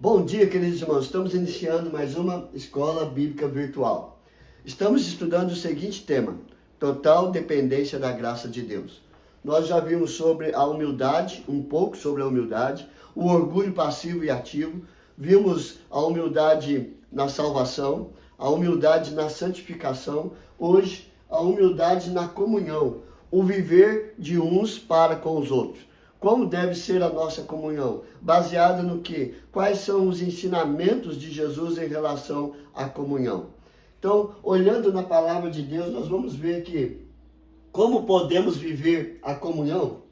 Bom dia, queridos irmãos. Estamos iniciando mais uma escola bíblica virtual. Estamos estudando o seguinte tema: total dependência da graça de Deus. Nós já vimos sobre a humildade, um pouco sobre a humildade, o orgulho passivo e ativo. Vimos a humildade na salvação, a humildade na santificação. Hoje, a humildade na comunhão, o viver de uns para com os outros. Como deve ser a nossa comunhão? Baseada no quê? Quais são os ensinamentos de Jesus em relação à comunhão? Então, olhando na palavra de Deus, nós vamos ver que como podemos viver a comunhão.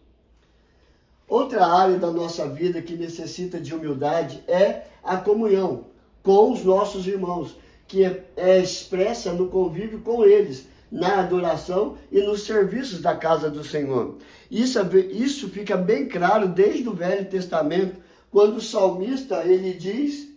Outra área da nossa vida que necessita de humildade é a comunhão com os nossos irmãos, que é expressa no convívio com eles, na adoração e nos serviços da casa do Senhor. Isso fica bem claro desde o Velho Testamento, quando o salmista ele diz: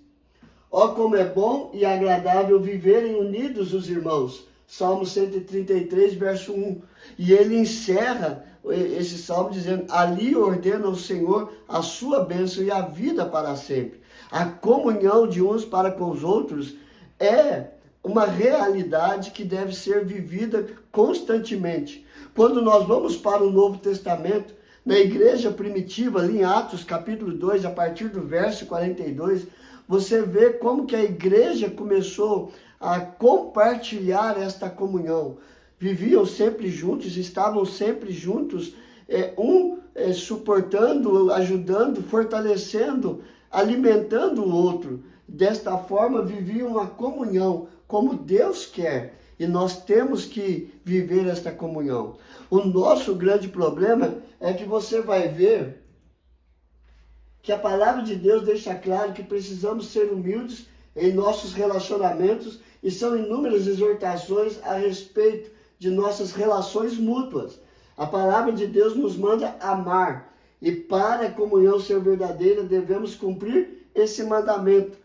ó, como é bom e agradável viverem unidos os irmãos. Salmo 133, verso 1. E ele encerra esse salmo dizendo: ali ordena o Senhor a sua bênção e a vida para sempre. A comunhão de uns para com os outros é uma realidade que deve ser vivida constantemente. Quando nós vamos para o Novo Testamento, na igreja primitiva, ali em Atos capítulo 2, a partir do verso 42, você vê como que a igreja começou a compartilhar esta comunhão. Viviam sempre juntos, estavam sempre juntos, suportando, ajudando, fortalecendo, alimentando o outro. Desta forma, viviam uma comunhão, como Deus quer, e nós temos que viver esta comunhão. O nosso grande problema é que você vai ver que a palavra de Deus deixa claro que precisamos ser humildes em nossos relacionamentos, e são inúmeras exortações a respeito de nossas relações mútuas. A palavra de Deus nos manda amar, e para a comunhão ser verdadeira devemos cumprir esse mandamento.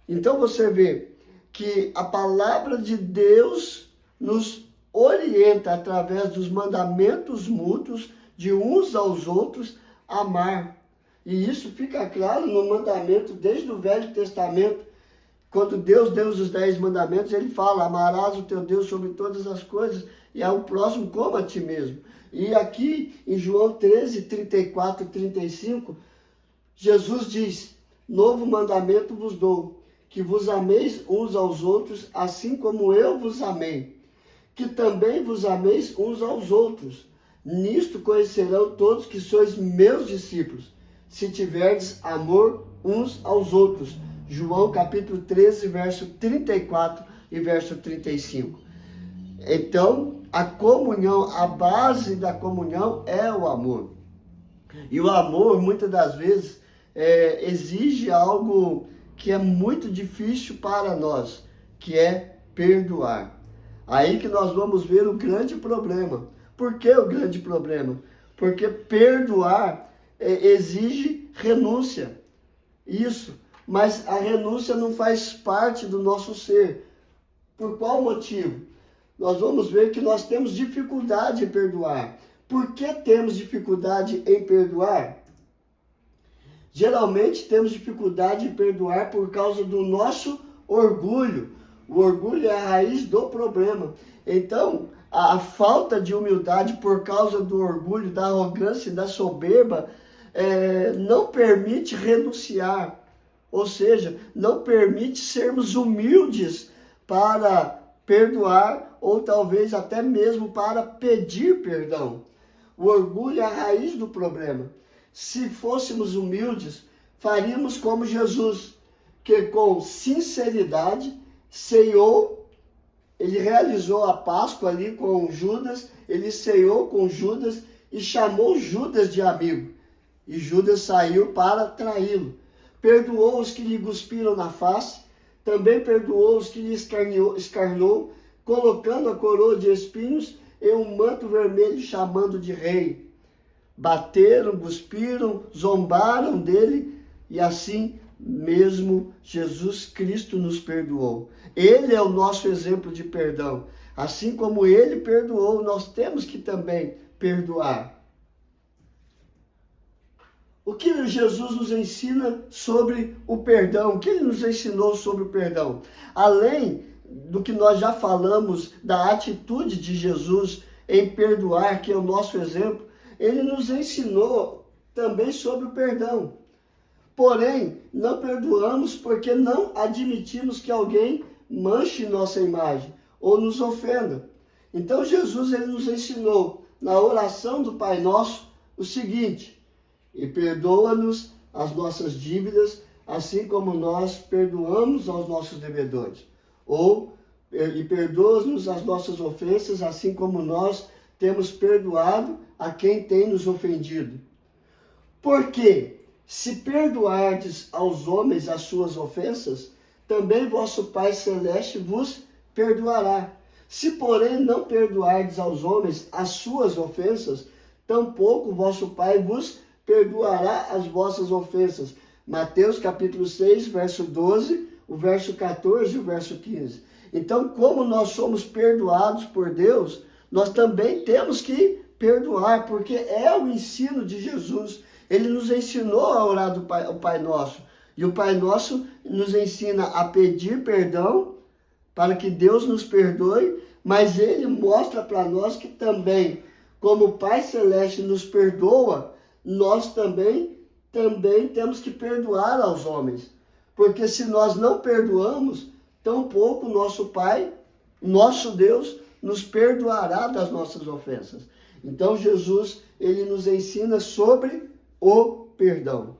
Então você vê que a palavra de Deus nos orienta através dos mandamentos mútuos de uns aos outros amar. E isso fica claro no mandamento desde o Velho Testamento. Quando Deus deu os 10 mandamentos, ele fala: amarás o teu Deus sobre todas as coisas e ao próximo como a ti mesmo. E aqui em João 13, 34 e 35, Jesus diz: novo mandamento vos dou, que vos ameis uns aos outros, assim como eu vos amei, que também vos ameis uns aos outros. Nisto conhecerão todos que sois meus discípulos, se tiverdes amor uns aos outros. João capítulo 13, verso 34 e verso 35. Então, a comunhão, a base da comunhão é o amor. E o amor, muitas das vezes, exige algo que é muito difícil para nós, que é perdoar. Aí que nós vamos ver o grande problema. Por que o grande problema? Porque perdoar exige renúncia. Isso. Mas a renúncia não faz parte do nosso ser. Por qual motivo? Nós vamos ver que nós temos dificuldade em perdoar. Por que temos dificuldade em perdoar? Geralmente temos dificuldade em perdoar por causa do nosso orgulho. O orgulho é a raiz do problema. Então, a falta de humildade por causa do orgulho, da arrogância e da soberba não permite renunciar. Ou seja, não permite sermos humildes para perdoar ou talvez até mesmo para pedir perdão. O orgulho é a raiz do problema. Se fôssemos humildes, faríamos como Jesus, que com sinceridade ceiou, ele realizou a Páscoa ali com Judas, ele ceiou com Judas e chamou Judas de amigo. E Judas saiu para traí-lo. Perdoou os que lhe cuspiram na face, também perdoou os que lhe escarnou, colocando a coroa de espinhos e um manto vermelho chamando de rei. Bateram, cuspiram, zombaram dele, e assim mesmo Jesus Cristo nos perdoou. Ele é o nosso exemplo de perdão. Assim como ele perdoou, nós temos que também perdoar. O que Jesus nos ensina sobre o perdão? O que ele nos ensinou sobre o perdão? Além do que nós já falamos da atitude de Jesus em perdoar, que é o nosso exemplo, ele nos ensinou também sobre o perdão. Porém, não perdoamos porque não admitimos que alguém manche nossa imagem ou nos ofenda. Então Jesus ele nos ensinou na oração do Pai Nosso o seguinte: e perdoa-nos as nossas dívidas, assim como nós perdoamos aos nossos devedores. Ou, e perdoa-nos as nossas ofensas, assim como nós temos perdoado a quem tem nos ofendido. Porque, se perdoardes aos homens as suas ofensas, também vosso Pai Celeste vos perdoará. Se, porém, não perdoardes aos homens as suas ofensas, tampouco vosso Pai vos perdoará as vossas ofensas. Mateus capítulo 6, verso 12, o verso 14 e o verso 15. Então, como nós somos perdoados por Deus, nós também temos que perdoar, porque é o ensino de Jesus. Ele nos ensinou a orar o Pai Nosso. E o Pai Nosso nos ensina a pedir perdão para que Deus nos perdoe, mas ele mostra para nós que também, como o Pai Celeste nos perdoa, nós também temos que perdoar aos homens. Porque se nós não perdoamos, tampouco nosso Pai, nosso Deus, nos perdoará das nossas ofensas. Então Jesus, ele nos ensina sobre o perdão.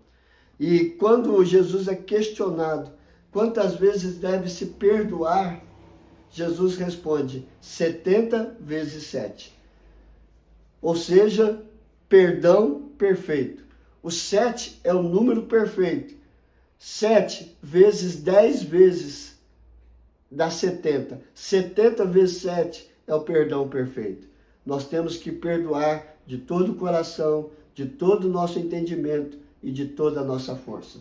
E quando Jesus é questionado quantas vezes deve se perdoar, Jesus responde 70 vezes 7. Ou seja, perdão perfeito. O 7 é o número perfeito. 7 vezes 10 vezes dá 70. 70 vezes 7 é o perdão perfeito. Nós temos que perdoar de todo o coração, de todo o nosso entendimento e de toda a nossa força.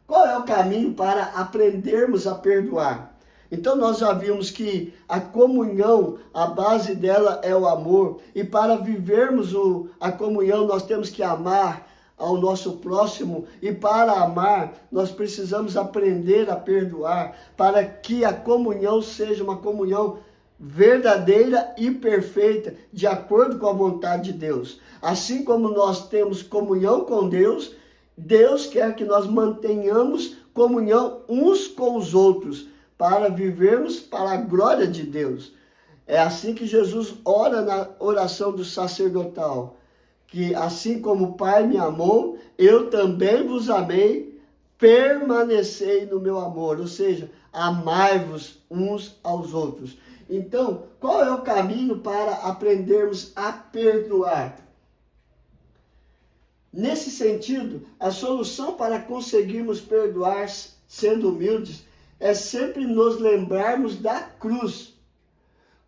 Qual é o caminho para aprendermos a perdoar? Então nós já vimos que a comunhão, a base dela é o amor, e para vivermos a comunhão nós temos que amar ao nosso próximo, e para amar nós precisamos aprender a perdoar, para que a comunhão seja uma comunhão verdadeira e perfeita, de acordo com a vontade de Deus. Assim como nós temos comunhão com Deus, Deus quer que nós mantenhamos comunhão uns com os outros, para vivermos para a glória de Deus. É assim que Jesus ora na oração do sacerdotal, que assim como o Pai me amou, eu também vos amei, permanecei no meu amor, ou seja, amai-vos uns aos outros. Então, qual é o caminho para aprendermos a perdoar? Nesse sentido, a solução para conseguirmos perdoar sendo humildes é sempre nos lembrarmos da cruz.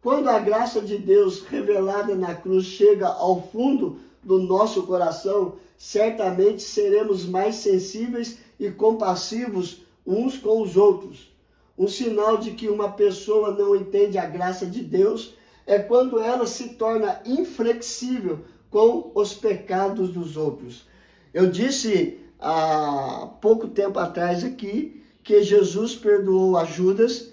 Quando a graça de Deus revelada na cruz chega ao fundo do nosso coração, certamente seremos mais sensíveis e compassivos uns com os outros. Um sinal de que uma pessoa não entende a graça de Deus é quando ela se torna inflexível com os pecados dos outros. Eu disse há pouco tempo atrás aqui que Jesus perdoou a Judas,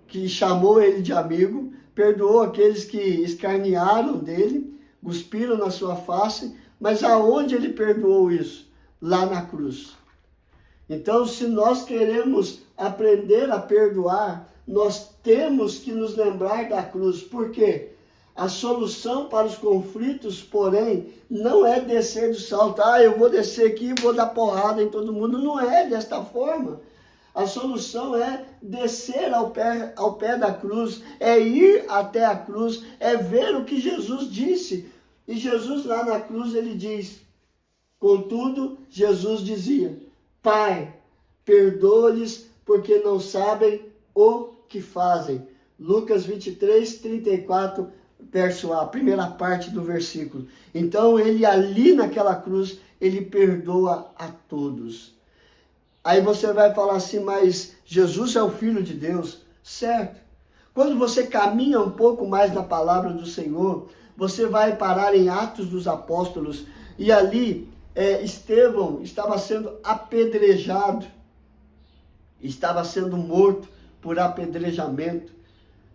que chamou ele de amigo, perdoou aqueles que escarnearam dele, cuspiram na sua face, mas aonde ele perdoou isso? Lá na cruz. Então, se nós queremos aprender a perdoar, nós temos que nos lembrar da cruz. Por quê? A solução para os conflitos, porém, não é descer do salto. Eu vou descer aqui e vou dar porrada em todo mundo. Não é desta forma. A solução é descer ao pé da cruz, é ir até a cruz, é ver o que Jesus disse. E Jesus lá na cruz, ele diz, contudo, Jesus dizia, Pai, perdoa-lhes porque não sabem o que fazem. Lucas 23, 34, verso A, a primeira parte do versículo. Então, ele ali naquela cruz, ele perdoa a todos. Aí você vai falar assim, mas Jesus é o Filho de Deus, certo? Quando você caminha um pouco mais na palavra do Senhor, você vai parar em Atos dos Apóstolos, E ali Estevão estava sendo apedrejado, estava sendo morto por apedrejamento.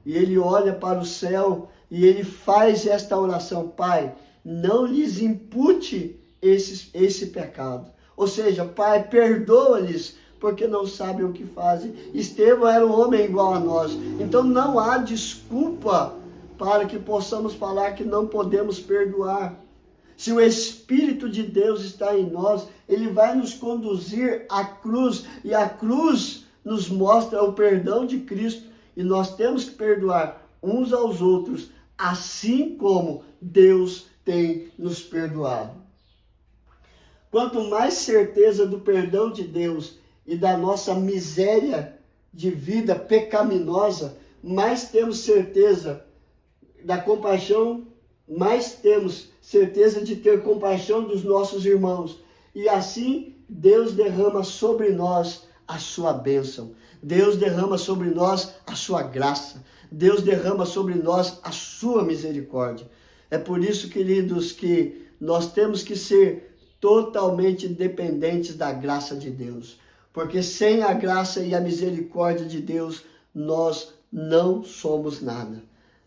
E ele olha para o céu e ele faz esta oração: Pai, não lhes impute esse pecado. Ou seja, Pai, perdoa-lhes, porque não sabem o que fazem. Estevão era um homem igual a nós. Então não há desculpa para que possamos falar que não podemos perdoar. Se o Espírito de Deus está em nós, ele vai nos conduzir à cruz, e a cruz nos mostra o perdão de Cristo, e nós temos que perdoar uns aos outros, assim como Deus tem nos perdoado. Quanto mais certeza do perdão de Deus e da nossa miséria de vida pecaminosa, mais temos certeza da compaixão, mais temos certeza de ter compaixão dos nossos irmãos. E assim Deus derrama sobre nós a sua bênção. Deus derrama sobre nós a sua graça. Deus derrama sobre nós a sua misericórdia. É por isso, queridos, que nós temos que ser totalmente dependentes da graça de Deus. Porque sem a graça e a misericórdia de Deus, nós não somos nada.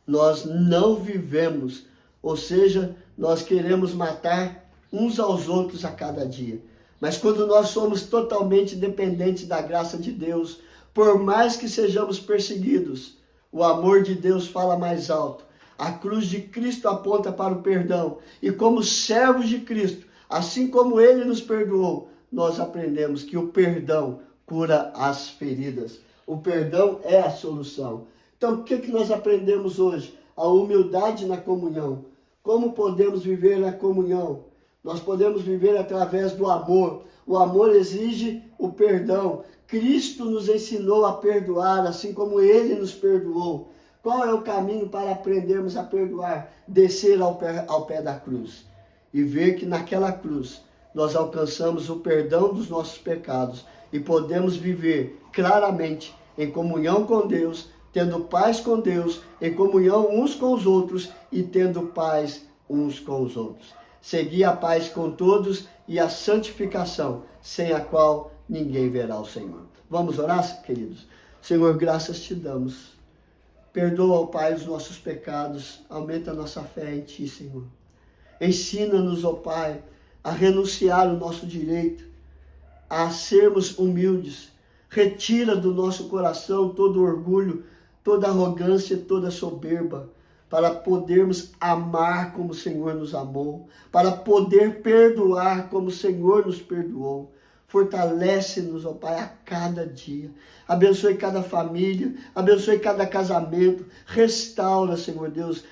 Nós não vivemos. Ou seja, nós queremos matar uns aos outros a cada dia. Mas quando nós somos totalmente dependentes da graça de Deus, por mais que sejamos perseguidos, o amor de Deus fala mais alto. A cruz de Cristo aponta para o perdão. E como servos de Cristo, assim como Ele nos perdoou, nós aprendemos que o perdão cura as feridas. O perdão é a solução. Então, o que nós aprendemos hoje? A humildade na comunhão. Como podemos viver na comunhão? Nós podemos viver através do amor. O amor exige o perdão. Cristo nos ensinou a perdoar, assim como Ele nos perdoou. Qual é o caminho para aprendermos a perdoar? Descer ao pé da cruz e ver que naquela cruz nós alcançamos o perdão dos nossos pecados e podemos viver claramente em comunhão com Deus, tendo paz com Deus, em comunhão uns com os outros e tendo paz uns com os outros. Segui a paz com todos e a santificação, sem a qual ninguém verá o Senhor. Vamos orar, queridos? Senhor, graças te damos. Perdoa, ó Pai, os nossos pecados. Aumenta a nossa fé em Ti, Senhor. Ensina-nos, ó Pai, a renunciar o nosso direito, a sermos humildes. Retira do nosso coração todo orgulho, toda arrogância, toda soberba, para podermos amar como o Senhor nos amou, para poder perdoar como o Senhor nos perdoou. Fortalece-nos, ó Pai, a cada dia. Abençoe cada família, abençoe cada casamento. Restaura, Senhor Deus,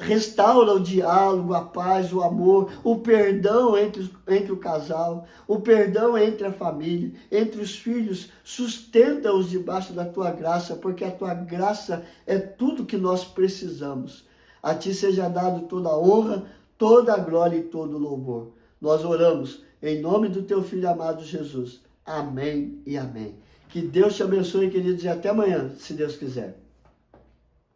restaura o diálogo, a paz, o amor, o perdão entre o casal, o perdão entre a família, entre os filhos. Sustenta-os debaixo da Tua graça, porque a Tua graça é tudo que nós precisamos. A Ti seja dado toda a honra, toda a glória e todo o louvor. Nós oramos em nome do Teu Filho amado Jesus. Amém e amém. Que Deus te abençoe, queridos, e até amanhã, se Deus quiser.